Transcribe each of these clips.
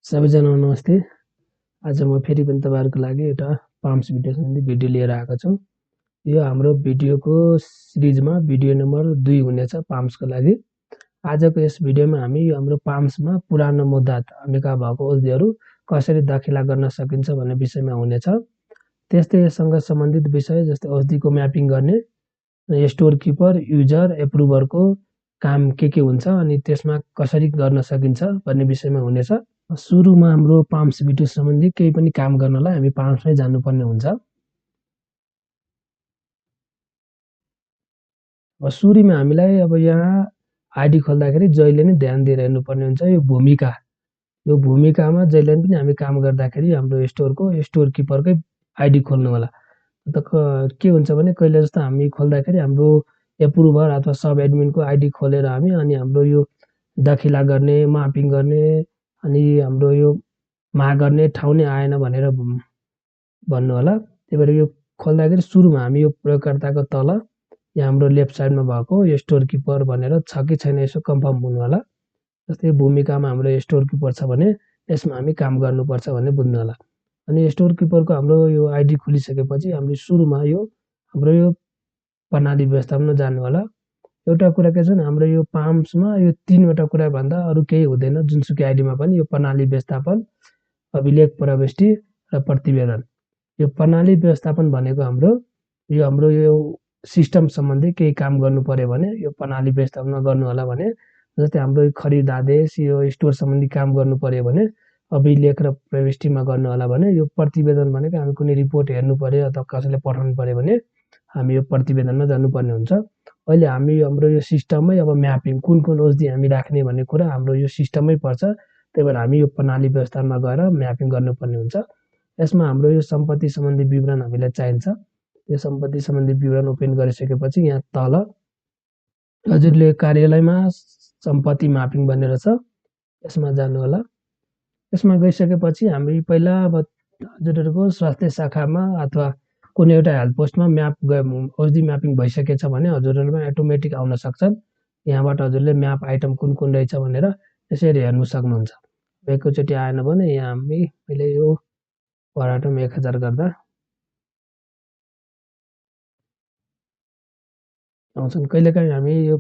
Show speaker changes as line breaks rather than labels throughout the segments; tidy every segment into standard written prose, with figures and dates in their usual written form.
सबैजना नमस्ते। आज म फेरि पनि तपाईँहरूको लागि एउटा पाम्स भिडियो सम्बन्धी भिडियो लिएर आएको छु। यो हाम्रो भिडियोको सिरिजमा भिडियो नम्बर 2 हुनेछ पाम्सको लागि। आजको यस भिडियोमा हामी यो हाम्रो पाम्समा पुरानो मुद्दात अमेरिका भएको औषधिहरू कसरी दाखिला गर्न सकिन्छ भन्ने विषयमा हुनेछ। त्यस्तै यससँग सम्बन्धित विषय जस्तै औषधिको म्यापिङ गर्ने, स्टोर किपर, युजर, एप्रुभरको काम के हुन्छ अनि त्यसमा कसरी गर्न सकिन्छ भन्ने विषयमा हुनेछ। सुरुमा हाम्रो पाम्स भिडियो सम्बन्धी केही पनि काम गर्नलाई हामी पाम्समै जानुपर्ने हुन्छ। सुरुमा हामीलाई अब यहाँ आइडी खोल्दाखेरि जहिले नै ध्यान दिएर हेर्नुपर्ने हुन्छ यो भूमिकामा जहिले पनि हामी काम गर्दाखेरि हाम्रो स्टोर किपरकै आइडी खोल्नु होला। के हुन्छ भने कहिले जस्तो हामी खोल्दाखेरि हाम्रो एप्रुभर अथवा सब एडमिनको आइडी खोलेर हामी अनि हाम्रो यो दाखिला गर्ने, मापिङ गर्ने अनि हाम्रो यो गर्ने ठाउँ नै आएन भनेर भन्नु होला। त्यही भएर यो खोल्दाखेरि सुरुमा हामी यो प्रयोगकर्ताको तल यहाँ हाम्रो लेफ्ट साइडमा भएको स्टोर किपर भनेर छ कि छैन यसो कन्फर्म हुनु होला। जस्तै भूमिकामा हाम्रो स्टोर किपर छ भने यसमा हामी काम गर्नुपर्छ भन्ने बुझ्नु होला। अनि स्टोर किपरको हाम्रो यो आइडी खोलिसकेपछि हामीले सुरुमा यो हाम्रो यो प्रणाली व्यवस्थापनमा जानु होला। एउटा कुरा के छ भने हाम्रो यो पाम्समा यो 3वटा कुरा भन्दा अरू केही हुँदैन। जुनसुकै आइडीमा पनि यो प्रणाली व्यवस्थापन, अभिलेख प्रविष्टि र प्रतिवेदन। यो प्रणाली व्यवस्थापन भनेको हाम्रो यो सिस्टम सम्बन्धी केही काम गर्नु पर्यो भने यो प्रणाली व्यवस्थापनमा गर्नु होला भने जस्तै हाम्रो खरिद आदेश यो स्टोर सम्बन्धी काम गर्नु पर्यो भने अभिलेख र प्रविष्टिमा गर्नु होला भने यो प्रतिवेदन भनेको हामी कुनै रिपोर्ट हेर्नु पर्यो अथवा कसैलाई पठाउनु पर्यो भने हामी यो प्रतिवेदनमा जानुपर्ने हुन्छ। अहिले हामी हाम्रो यो सिस्टममै अब म्यापिङ कुन औषधि हामी राख्ने भन्ने कुरा हाम्रो यो सिस्टममै पर्छ। त्यही भएर हामी यो प्रणाली व्यवस्थापनमा गएर म्यापिङ गर्नुपर्ने हुन्छ। यसमा हाम्रो यो सम्पत्ति सम्बन्धी विवरण हामीलाई चाहिन्छ। यो सम्पत्ति सम्बन्धी विवरण ओपन गरिसकेपछि यहाँ तल हजुरले कार्यालयमा सम्पत्ति म्यापिङ भनेर छ, यसमा जानु होला। यसमा गइसकेपछि हामी पहिला अब हजुरहरूको स्वास्थ्य शाखामा अथवा कुनै एउटा हेल्थ पोस्टमा औषधि म्यापिङ भइसकेछ भने हजुरहरूमा अटोमेटिक आउन सक्छन्। यहाँबाट हजुरले म्याप आइटम कुन रहेछ भनेर यसरी हेर्नु सक्नुहुन्छ। एकैचोटि आएन भने यहाँ हामी अहिले यो पराटम 1000 गर्दा आउँछन्। कहिलेकाहीँ हामी यो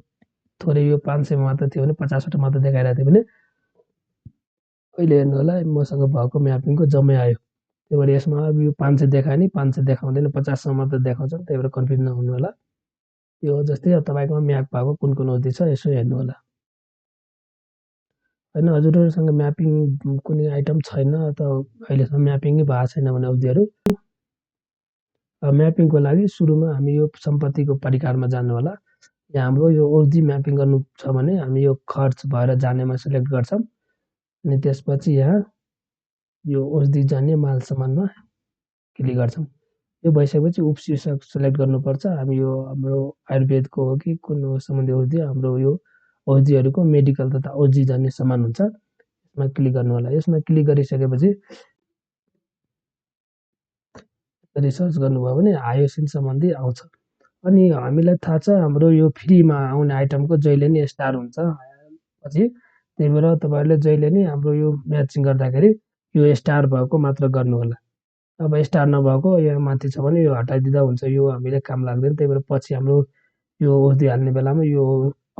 थोरै यो 500 मात्र थियो भने 50वटा मात्र देखाइरहेको थियो भने अहिले हेर्नु होला मसँग भएको म्यापिङको जम्मै आयो। त्यही भएर यसमा अब यो 500 देखायो नि 500 देखाउँदैन 50सम्म मात्र देखाउँछ। त्यही भएर कन्फ्युज नहुनु होला। यो जस्तै अब तपाईँकोमा म्याप भएको कुन औषधि छ यसो हेर्नु होला। होइन हजुरहरूसँग म्यापिङ कुनै आइटम छैन अथवा अहिलेसम्म म्यापिङै भएको छैन भने औषधिहरू म्यापिङको लागि सुरुमा हामी यो सम्पत्तिको परिकारमा जानु होला। यहाँ हाम्रो यो औषधि म्यापिङ गर्नु छ भने हामी यो खर्च भएर जानेमा सिलेक्ट गर्छौँ अनि त्यसपछि यहाँ यो औषधि जाने माल सामानमा क्लिक गर्छौँ। यो भइसकेपछि शीर्षक सिलेक्ट गर्नुपर्छ। हामी यो हाम्रो आयुर्वेदको हो कि कुन सम्बन्धी औषधि हाम्रो यो औषधिहरूको मेडिकल तथा औषधि जाने सामान हुन्छ। यसमा क्लिक गर्नु होला। यसमा क्लिक गरिसकेपछि रिसर्च गर्नुभयो भने हायोसिन सम्बन्धी आउँछ। अनि हामीलाई थाहा छ हाम्रो यो फ्रीमा आउने आइटमको जहिले नै स्टार हुन्छ पछि। त्यही भएर तपाईँहरूले जहिले नै हाम्रो यो म्याचिङ गर्दाखेरि यो स्टार भएको मात्र गर्नु होला। अब स्टार नभएको यहाँ माथि छ भने यो हटाइदिँदा हुन्छ, यो हामीलाई काम लाग्दैन। त्यही भएर पछि हाम्रो यो औषधि हाल्ने बेलामा यो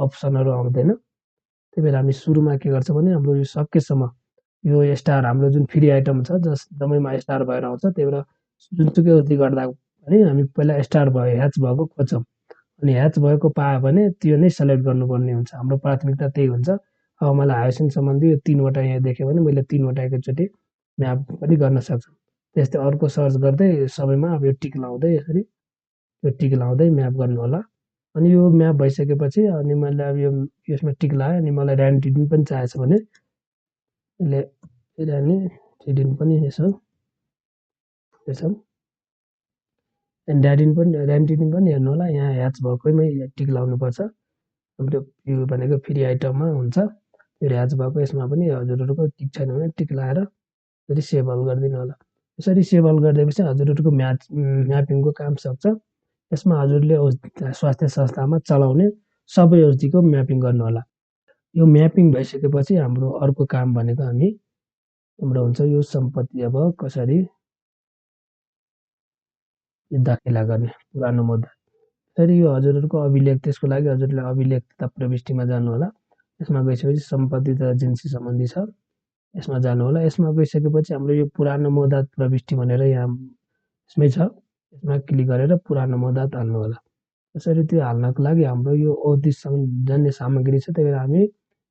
अप्सनहरू आउँदैन। त्यही भएर हामी सुरुमा के गर्छ भने हाम्रो यो सकेसम्म यो स्टार हाम्रो जुन फ्री आइटम छ जम्मैमा स्टार भएर आउँछ। त्यही भएर जुनसुकै औषधि गर्दा पनि हामी पहिला स्टार भयो ह्याच भएको खोज्छौँ अनि ह्याच भएको पायो भने त्यो नै सेलेक्ट गर्नुपर्ने हुन्छ। हाम्रो प्राथमिकता त्यही हुन्छ। अब मलाई हायोसिन सम्बन्धी यो 3वटा यहाँ देख्यो भने मैले 3वटा एकैचोटि म्याप पनि गर्न सक्छु। त्यस्तै अर्को सर्च गर्दै सबैमा अब यो टिक लाउँदै यसरी यो टिक लाउँदै म्याप गर्नु होला। अनि यो म्याप भइसकेपछि अनि मैले अब यो यसमा टिक लगाएँ अनि मलाई ऱ्यान्टिडिन पनि चाहिएछ भने यसले ऱ्यान्टिडिन पनि यसो ऱ्यान्टिडिन पनि हेर्नु होला। यहाँ ह्याच भएकैमै टिक लाउनुपर्छ। हाम्रो यो भनेको फ्री आइटममा हुन्छ त्यो ह्याच भएको यसमा पनि हजुरहरूको टिक छैन भने टिक लगाएर यसरी सेभ अल गरिदिनु होला। यसरी सेभ अल गरिदिएपछि हजुरहरूको म्यापिङको काम सक्छ। यसमा हजुरले स्वास्थ्य संस्थामा चलाउने सबै औषधिको म्यापिङ गर्नु होला। यो म्यापिङ भइसकेपछि हाम्रो अर्को काम भनेको हामी हाम्रो हुन्छ यो सम्पत्ति अब कसरी दाखिला गर्ने पुरानो मुद्दा। त्यसरी यो हजुरहरूको अभिलेख, त्यसको लागि हजुरले अभिलेख तथा प्रविष्टिमा जानुहोला। यसमा गइसकेपछि सम्पत्ति तथा एजेन्सी सम्बन्धी छ, यसमा जानुहोला। यसमा गइसकेपछि हाम्रो यो पुरानो मुद्दात प्रविष्टि भनेर यहाँ यसमै छ, यसमा क्लिक गरेर पुरानो मुद्दात हाल्नुहोला। त्यसरी त्यो हाल्नको लागि हाम्रो यो अवधिसँग जान्ने सामग्री छ, त्यही भएर हामी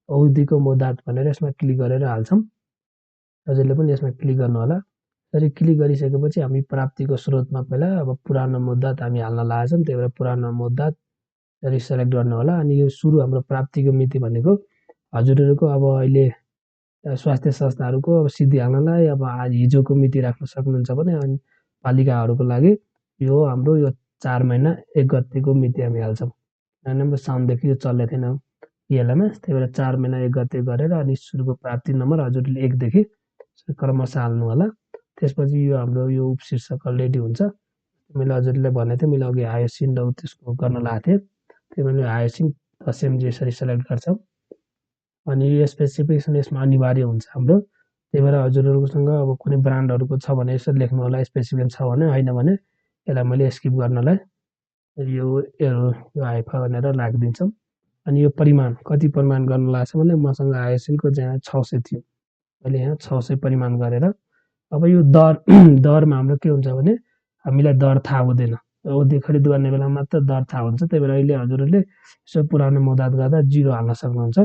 अवधिको मुद्दात भनेर यसमा क्लिक गरेर हाल्छौँ। हजुरले पनि यसमा क्लिक गर्नुहोला। त्यसरी क्लिक गरिसकेपछि हामी प्राप्तिको स्रोतमा पहिला अब पुरानो मुद्दात हामी हाल्न लागेछौँ, त्यही भएर पुरानो मुद्दात यसरी सेलेक्ट गर्नुहोला। अनि यो सुरु हाम्रो प्राप्तिको मिति भनेको हजुरहरूको अब अहिले स्वास्थ्य संस्थाहरूको अब सिद्धि हाल्नलाई अब हिजोको मिति राख्न सक्नुहुन्छ भने, अनि पालिकाहरूको लागि यो हाम्रो यो 4 महिना 1 गतेको मिति हामी हाल्छौँ। हाम्रो साउनदेखि यो चल्दै थिएन पिएलएमा, त्यही भएर 4 महिना 1 गते गरेर अनि सुरुको प्राप्ति नम्बर हजुरले 1 देखि क्रमशः हाल्नु होला। त्यसपछि यो हाम्रो यो उपशीर्षक अलरेडी हुन्छ। मैले हजुरले भनेको थिएँ, मैले अघि हायोसिन र त्यसको गर्न लागेको थिएँ, त्यही भएर हायोसिन एसएमजी यसरी सेलेक्ट गर्छौँ। अनि यो स्पेसिफिकेसन यसमा अनिवार्य हुन्छ हाम्रो, त्यही भएर हजुरहरूसँग अब कुनै ब्रान्डहरूको छ भने यसरी लेख्नु होला, स्पेसिफिकेसन छ भने, होइन भने यसलाई मैले स्किप गर्नलाई यो हाइफा भनेर राखिदिन्छौँ। अनि यो परिमाण कति परिमाण गर्न लाग्छ भने मसँग हायोसिनको चाहिँ 600 थियो, मैले यहाँ 600 परिमाण गरेर। अब यो दरमा हाम्रो के हुन्छ भने हामीलाई दर थाहा हुँदैन, अवधि खरिद गर्ने बेला मात्र दर थाहा हुन्छ। त्यही भएर अहिले हजुरहरूले यसो पुरानो मुद्दात गर्दा 0 हाल्न सक्नुहुन्छ।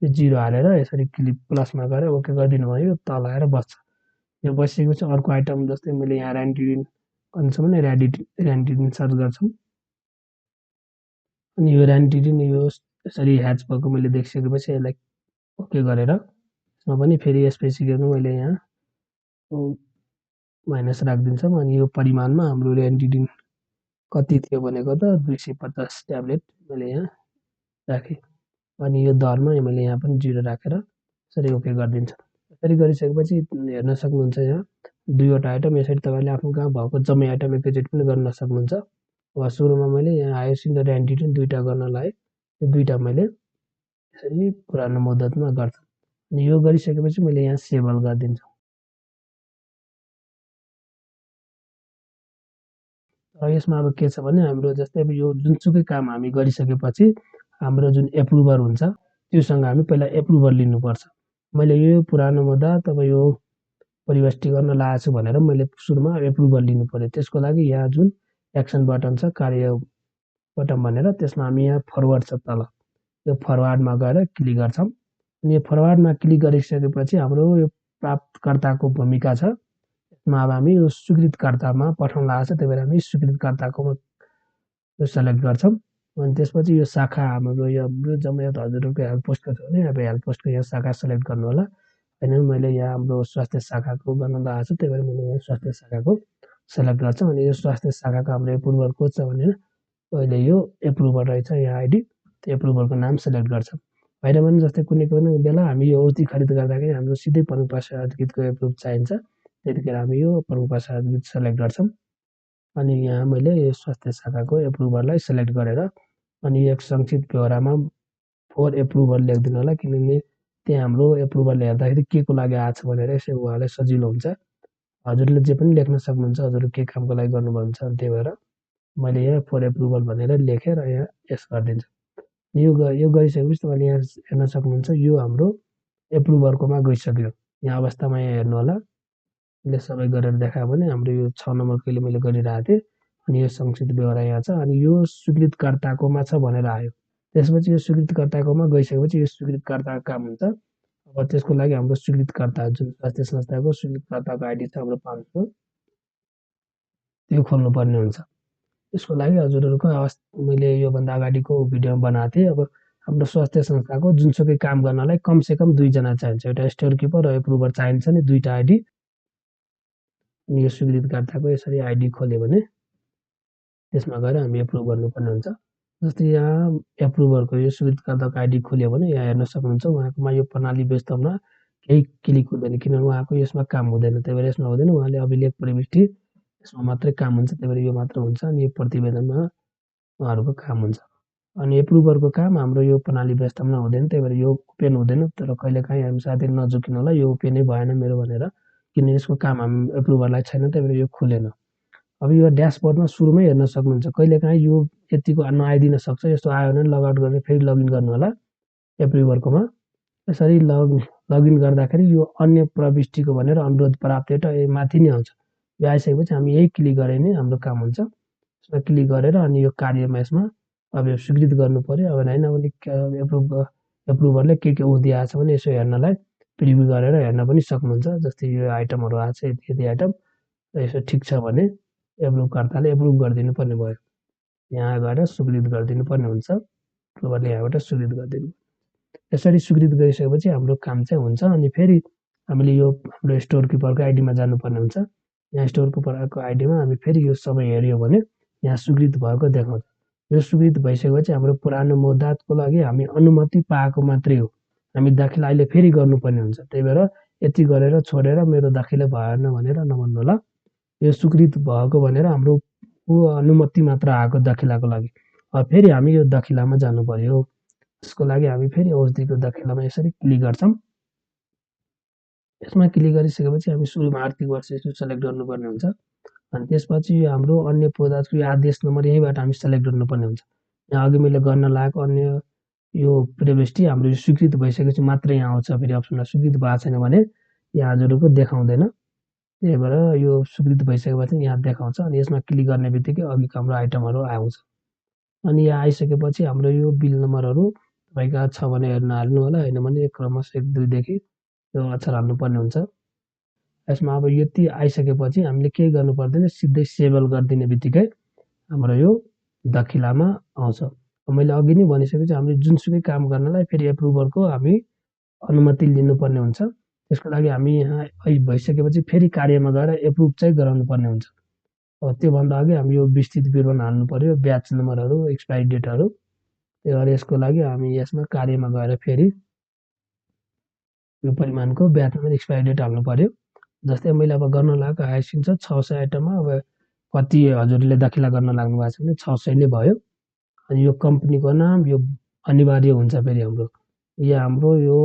यो 0 हालेर यसरी क्लिक प्लसमा गएर ओके गरिदिनु भयो, तल आएर बस्छ। यो बसिसकेपछि अर्को आइटम जस्तै मैले यहाँ ऱ्यान्टिडिन गर्नु भने ऱ्यान्टिडिन सर्च गर्छौँ। अनि यो ऱ्यान्टिडिन यो यसरी ह्याच भएको मैले देखिसकेपछि यसलाई ओके गरेर यसमा पनि फेरि स्पेसिफिकेसन मैले यहाँ माइनस राखिदिन्छौँ। अनि यो परिमाणमा हाम्रो ऱ्यान्टिडिन कति थियो भनेको त 250 ट्याब्लेट मैले यहाँ राखेँ। अनि यो दरमा मैले यहाँ पनि 0 राखेर यसरी ओके गरिदिन्छौँ। यसरी गरिसकेपछि हेर्न सक्नुहुन्छ यहाँ 2वटा आइटम, यसरी तपाईँले आफ्नो कहाँ भएको जम्मै आइटम एकैचोटि पनि गर्न सक्नुहुन्छ। अब सुरुमा मैले यहाँ हायोसिन र ऱ्यान्टिडिन 2टा गर्न लाएँ, यो 2टा मैले यसरी पुरानो मुद्दतमा गर्छु। अनि यो गरिसकेपछि मैले यहाँ सेभ अल गरिदिन्छु। र यसमा अब के छ भने हाम्रो जस्तै अब यो जुनसुकै काम हामी गरिसकेपछि हाम्रो जुन एप्रुभर हुन्छ त्योसँग हामी पहिला एप्रुभर लिनुपर्छ। मैले यो पुरानो मुद्दा तब यो परिवष्टि गर्न लागेको छु भनेर मैले सुरुमा एप्रुभर लिनु पर्यो। त्यसको लागि यहाँ जुन एक्सन बटन छ, कार्य बटन भनेर, त्यसमा हामी यहाँ फरवर्ड छ तल, यो फरवर्डमा गएर क्लिक गर्छौँ। अनि यो फरवर्डमा क्लिक गरिसकेपछि हाम्रो यो प्राप्तकर्ताको भूमिका छ, यसमा अब हामी यो स्वीकृतकर्तामा पठाउन लागेको छ, त्यही भएर हामी स्वीकृतकर्ताकोमा यो सेलेक्ट गर्छौँ। अनि त्यसपछि यो शाखा हाम्रो यो जम्मै हजुरहरूको हेल्प पोस्टको छ भने अब हेल्प पोस्टको यहाँ शाखा सेलेक्ट गर्नु होला। होइन मैले यहाँ हाम्रो स्वास्थ्य शाखाको गर्न लागेको छु, त्यही भएर मैले यहाँ स्वास्थ्य शाखाको सेलेक्ट गर्छौँ। अनि यो स्वास्थ्य शाखाको हाम्रो एप्रुभर को छ भने अहिले यो एप्रुभर रहेछ यहाँ आइडी, त्यो एप्रुभरको नाम सेलेक्ट गर्छौँ। होइन भने जस्तै कुनै बेला हामी यो औधी खरिद गर्दाखेरि हाम्रो सिधै प्रमुख प्रसाद गीतको एप्रुभ चाहिन्छ, त्यतिखेर हामी यो प्रमुख प्रसाद गीत सेलेक्ट गर्छौँ। अनि यहाँ मैले यो स्वास्थ्य शाखाको एप्रुभरलाई सेलेक्ट गरेर अनि एक सङ्क्षिप्त ब्यौरामा 4 एप्रुभर लेखिदिनु होला, किनभने त्यहाँ हाम्रो एप्रुभल हेर्दाखेरि के को लागि आएको छ भनेर यसो उहाँलाई सजिलो हुन्छ। हजुरले जे पनि लेख्न सक्नुहुन्छ, हजुर के कामको लागि गर्नुभएको हुन्छ। त्यही भएर मैले यहाँ 4 एप्रुभल भनेर लेखेर यहाँ यस गरिदिन्छु। यो गरिसकेपछि तपाईँले यहाँ हेर्न सक्नुहुन्छ यो हाम्रो एप्रुभरकोमा गइसक्यो। यहाँ अवस्थामा यहाँ हेर्नु होला, मैले सबै गरेर देखायो भने हाम्रो यो 6 नम्बरको मैले गरिरहेको थिएँ। अनि यो संक्षिप्त ब्यौरा यहाँ छ, अनि यो स्वीकृतकर्ताकोमा छ भनेर आयो। त्यसपछि यो स्वीकृतकर्ताकोमा गइसकेपछि यो स्वीकृतकर्ताको काम हुन्छ। अब त्यसको लागि हाम्रो स्वीकृतकर्ता जुन स्वास्थ्य संस्थाको स्वीकृतकर्ताको आइडी छ हाम्रो 500, त्यो खोल्नुपर्ने हुन्छ। यसको लागि हजुरहरूको मैले योभन्दा अगाडिको भिडियोमा बनाएको थिएँ। अब हाम्रो स्वास्थ्य संस्थाको जुनसुकै काम गर्नलाई कमसेकम 2 जना चाहिन्छ, एउटा स्टोर किपर र एप्रुभर चाहिन्छ नि 2टा आइडी। अनि यो स्वीकृतकर्ताको यसरी आइडी खोल्यो भने त्यसमा गएर हामी एप्रुभ गर्नुपर्ने हुन्छ। जस्तै यहाँ एप्रुभरको यो स्वीकृतकर्ताको आइडी खोल्यो भने यहाँ हेर्न सक्नुहुन्छ उहाँकोमा यो प्रणाली व्यस्तमा केही क्लिक हुँदैन, किनभने उहाँको यसमा काम हुँदैन, त्यही भएर यसमा हुँदैन। उहाँले अभिलेख प्रविष्टि यसमा मात्रै काम हुन्छ, त्यही भएर यो मात्र हुन्छ। अनि यो प्रतिवेदनमा उहाँहरूको काम हुन्छ। अनि एप्रुभरको काम हाम्रो यो प्रणाली व्यवस्थापनमा हुँदैन, त्यही भएर यो ओपन हुँदैन। तर कहिलेकाहीँ हामी साथीहरू नझुकिनु होला, यो ओपनै भएन मेरो भनेर, किन यसको काम हामी एप्रुभरलाई छैन, त्यही भएर यो खुलेन। अब यो ड्यासबोर्डमा सुरुमै हेर्न सक्नुहुन्छ। कहिलेकाहीँ यो यतिको नआइदिन सक्छ। यस्तो आयो भने लगआउट गरेर फेरि लगइन गर्नु होला एप्रुभरकोमा। यसरी लगइन गर्दाखेरि यो अन्य प्रविष्टिको भनेर अनुरोध प्राप्त एउटा माथि नै आउँछ। यो आइसकेपछि हामी यही क्लिक गरे नै हाम्रो काम हुन्छ। यसमा क्लिक गरेर अनि यो कार्यमा यसमा अब यो स्वीकृत गर्नु पर्यो। अब होइन भने एप्रुभरले के दिएको छ भने यसो हेर्नलाई प्रिभ्यू गरेर हेर्न पनि सक्नुहुन्छ। जस्तै यो आइटमहरू आएको छ, यति आइटम, यसो ठिक छ भने एप्रुभकर्ताले एप्रुभ गरिदिनु पर्ने भयो। यहाँ गएर स्वीकृत गरिदिनु पर्ने हुन्छ। एप्रुभरले यहाँबाट स्वीकृत गरिदिनु। यसरी स्वीकृत गरिसकेपछि हाम्रो काम चाहिँ हुन्छ। अनि फेरि हामीले यो हाम्रो स्टोर किपरको आइडीमा जानुपर्ने हुन्छ। यहाँ स्टोर किपरको आइडीमा हामी फेरि यो सबै हेऱ्यो भने यहाँ स्वीकृत भएको देखाउँछ। यो स्वीकृत भइसकेपछि हाम्रो पुरानो मुद्दाको लागि हामी अनुमति पाएको मात्रै हो। हामी दाखिला अहिले फेरि गर्नुपर्ने हुन्छ। त्यही भएर यति गरेर छोडेर मेरो दाखिला भएन भनेर नभन्नु होला। यो स्वीकृत भएको भनेर हाम्रो अनुमति मात्र आएको दाखिलाको लागि। अब फेरि हामी यो दाखिलामा जानु पर्यो। यसको लागि हामी फेरि औषधिको दाखिलामा यसरी क्लिक गर्छौँ। यसमा क्लिक गरिसकेपछि हामी सुरुमा आर्थिक वर्ष यसो सेलेक्ट गर्नुपर्ने हुन्छ। अनि त्यसपछि यो हाम्रो अन्य पदार्थको यो आदेश नम्बर यहीँबाट हामी सेलेक्ट गर्नुपर्ने हुन्छ। यहाँ अघि मैले गर्न लागेको अन्य यो प्रविष्टि हाम्रो स्वीकृत भइसकेपछि मात्रै यहाँ आउँछ। फेरि अप्सनमा स्वीकृत भएको छैन भने यहाँ हजुरको देखाउँदैन। त्यही भएर यो स्वीकृत भइसकेपछि यहाँ देखाउँछ। अनि यसमा क्लिक गर्ने बित्तिकै अघिको हाम्रो आइटमहरू आउँछ। अनि यहाँ आइसकेपछि हाम्रो यो बिल नम्बरहरू तपाईँको छ भने हेर्न हाल्नु होला, होइन भने क्रमशः 1 2 देखि यो अक्षर हाल्नुपर्ने हुन्छ। यसमा अब यति आइसकेपछि हामीले केही गर्नु पर्दैन, सिधै सेभल गरिदिने बित्तिकै हाम्रो यो दाखिलामा आउँछ। मैले अघि नै भनिसकेपछि हामीले जुनसुकै काम गर्नलाई फेरि एप्रुभरको हामी अनुमति लिनुपर्ने हुन्छ। त्यसको लागि हामी यहाँ भइसकेपछि फेरि कार्यमा गएर एप्रुभ चाहिँ गराउनु पर्ने हुन्छ। त्योभन्दा अघि हामी यो विस्तृत विवरण हाल्नु पर्यो, ब्याच नम्बरहरू, एक्सपायरी डेटहरू। त्यही भएर यसको लागि हामी यसमा कार्यमा गएर फेरि यो परिमाणको ब्याच नम्बर, एक्सपायरी डेट हाल्नु पर्यो। जस्तै मैले अब गर्न लागेको हाइसिङ छ 600 आइटममा। अब कति हजुरले दाखिला गर्न लाग्नु भएको छ भने 600 नै भयो। अनि यो कम्पनीको नाम यो अनिवार्य हुन्छ। फेरि हाम्रो यो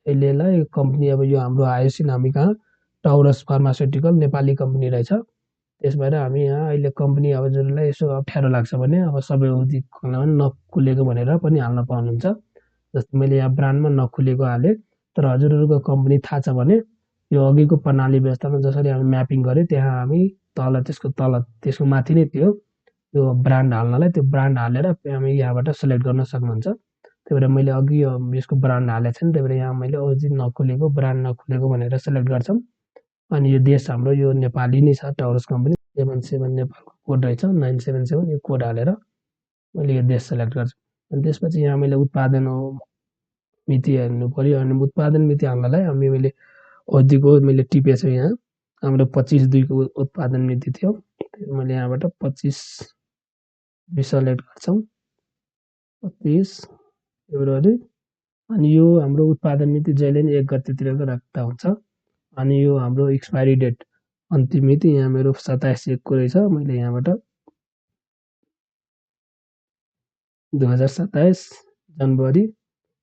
यसलाई कम्पनी अब यो हाम्रो हाइसिङ हामी कहाँ टाउरस फार्मास्युटिकल नेपाली कम्पनी रहेछ। त्यस भएर हामी यहाँ अहिले कम्पनी हजुरलाई यसो अप्ठ्यारो लाग्छ भने अब सबै औषधि खोल्न पनि नखुलेको भनेर पनि हाल्न पाउनुहुन्छ। जस्तै मैले यहाँ ब्रान्डमा नखुलेको हालेँ। तर हजुरहरूको कम्पनी थाहा छ भने यो अघिको प्रणाली व्यवस्थामा जसरी हामी म्यापिङ गऱ्यो त्यहाँ हामी त्यसको माथि नै त्यो यो ब्रान्ड हाल्नलाई त्यो ब्रान्ड हालेर हामी यहाँबाट सेलेक्ट गर्न सक्नुहुन्छ। त्यही भएर मैले अघि यसको ब्रान्ड हालेको छैन। त्यही भएर यहाँ मैले औषधि नखुलेको, ब्रान्ड नखुलेको भनेर सेलेक्ट गर्छौँ। अनि यो देश हाम्रो यो नेपाली नै छ, टाउरस कम्पनी 77 नेपालको कोड रहेछ 977। यो कोड हालेर मैले यो देश सेलेक्ट गर्छु। अनि त्यसपछि यहाँ मैले उत्पादन मिति हेर्नु पर्यो। अनि उत्पादन मिति हाल्नलाई मैले औषधिको मैले टिपेको छु। यहाँ हाम्रो 25/2 को उत्पादन मिति थियो। मैले यहाँबाट 25/2 सेलेक्ट गर्छौँ, 25 फेब्रुअरी। अनि यो हाम्रो उत्पादन मिति जहिले नै 1 गतेतिरको राख्दा हुन्छ। अनि यो हाम्रो एक्सपायरी डेट अन्तिम मिति यहाँ मेरो 27/1 को रहेछ। मैले यहाँबाट 2027 जनवरी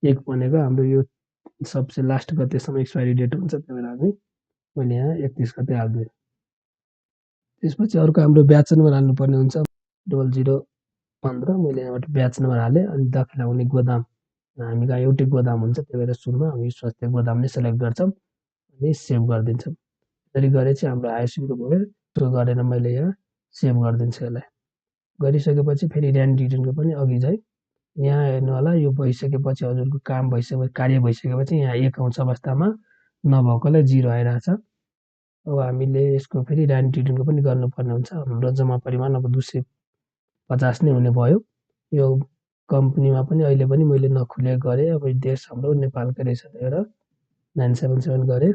1 भनेको हाम्रो यो सबसे लास्ट गतेसम्म एक्सपायरी डेट हुन्छ। त्यही भएर मैले यहाँ 31 गते हालिदिएँ। त्यसपछि अर्को हाम्रो ब्याच नम्बर हाल्नुपर्ने हुन्छ 0015। मैले यहाँबाट ब्याच नम्बर हालेँ। अनि दाखिला हुने गोदाम हामी कहाँ एउटै गोदाम हुन्छ। त्यही भएर सुरुमा हामी स्वास्थ्य गोदाम नै सेलेक्ट गर्छौँ अनि सेभ गरिदिन्छौँ। यसरी गरे चाहिँ हाम्रो हाइसिङको भयो। त्यो गरेर मैले यहाँ सेभ गरिदिन्छु। यसलाई गरिसकेपछि फेरि ऱ्यान्ड रिटर्नको पनि अघि चाहिँ यहाँ हेर्नु होला। यो भइसकेपछि हजुरको काम भइसकेपछि, कार्य भइसकेपछि यहाँ 1 आउँछ अवस्थामा, नभएकोलाई 0 आइरहेछ। अब हामीले यसको फेरि ऱ्यान्ड रिटर्नको पनि गर्नुपर्ने हुन्छ। हाम्रो जम्मा परिमाण अब 250 नै हुने भयो। यो कम्पनीमा पनि अहिले पनि मैले नखुलेको गरेँ। अब देश हाम्रो नेपालकै रहेछ, त्यही भएर 977 गरेँ।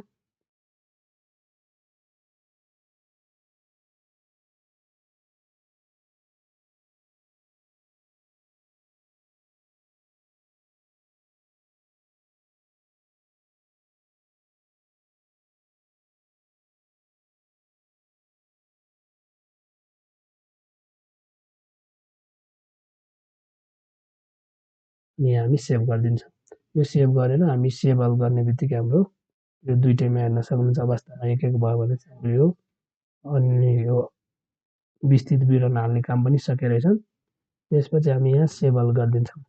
अनि यहाँ हामी सेभ गरिदिन्छौँ। यो सेभ गरेर हामी सेभ अल गर्ने बित्तिकै हाम्रो यो दुईटैमा हेर्न सक्नुहुन्छ अवस्थामा एक भयो भने चाहिँ हाम्रो यो अनि यो विस्तृत विवरण हाल्ने काम पनि सकेको रहेछ। त्यसपछि हामी यहाँ सेभ अल गरिदिन्छौँ।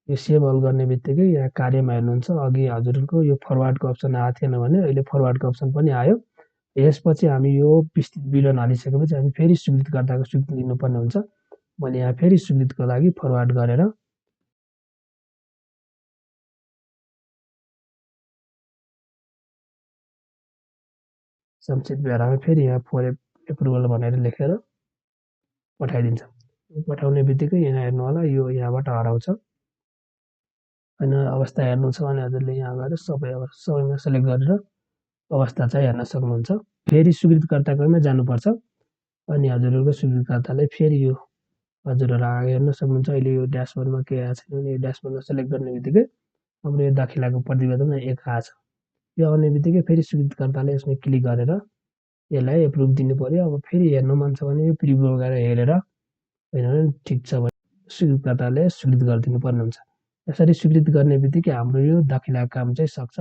यो सेभ अल गर्ने बित्तिकै यहाँ कार्यमा हेर्नुहुन्छ अघि हजुरहरूको यो फरवार्डको अप्सन आएको थिएन भने अहिले फरवार्डको अप्सन पनि आयो। यसपछि हामी यो विस्तृत विवरण हालिसकेपछि हामी फेरि स्वीकृतकर्ताको स्वीकृति लिनुपर्ने हुन्छ। मैले यहाँ फेरि स्वीकृतिको लागि फरवार्ड गरेर संक्षिप्त बेहोरामा फेरि यहाँ फर एप्रुभल भनेर लेखेर पठाइदिन्छौँ। पठाउने बित्तिकै यहाँ हेर्नु होला यो यहाँबाट हराउँछ। होइन अवस्था हेर्नु छ भने हजुरले यहाँ गएर सबैमा सेलेक्ट गरेर अवस्था चाहिँ हेर्न सक्नुहुन्छ। फेरि स्वीकृतकर्ताकैमा जानुपर्छ अनि हजुरहरूको स्वीकृतकर्तालाई फेरि यो हजुरहरू हेर्न सक्नुहुन्छ। अहिले यो ड्यासबोर्डमा के आएको छैन भने यो ड्यासबोर्डमा सेलेक्ट गर्ने बित्तिकै हाम्रो यो दाखिलाको प्रतिवेदन 1 आएको छ। यो आउने बित्तिकै फेरि स्वीकृतकर्ताले यसमा क्लिक गरेर यसलाई एप्रुभ दिनु पर्यो। अब फेरि हेर्नु मन छ भने यो प्रिभ्यू गरेर हेरेर होइन भने ठिक छ भने स्वीकृतकर्ताले स्वीकृत गरिदिनु पर्ने हुन्छ। यसरी स्वीकृत गर्ने बित्तिकै हाम्रो यो दाखिलाको काम चाहिँ सक्छ।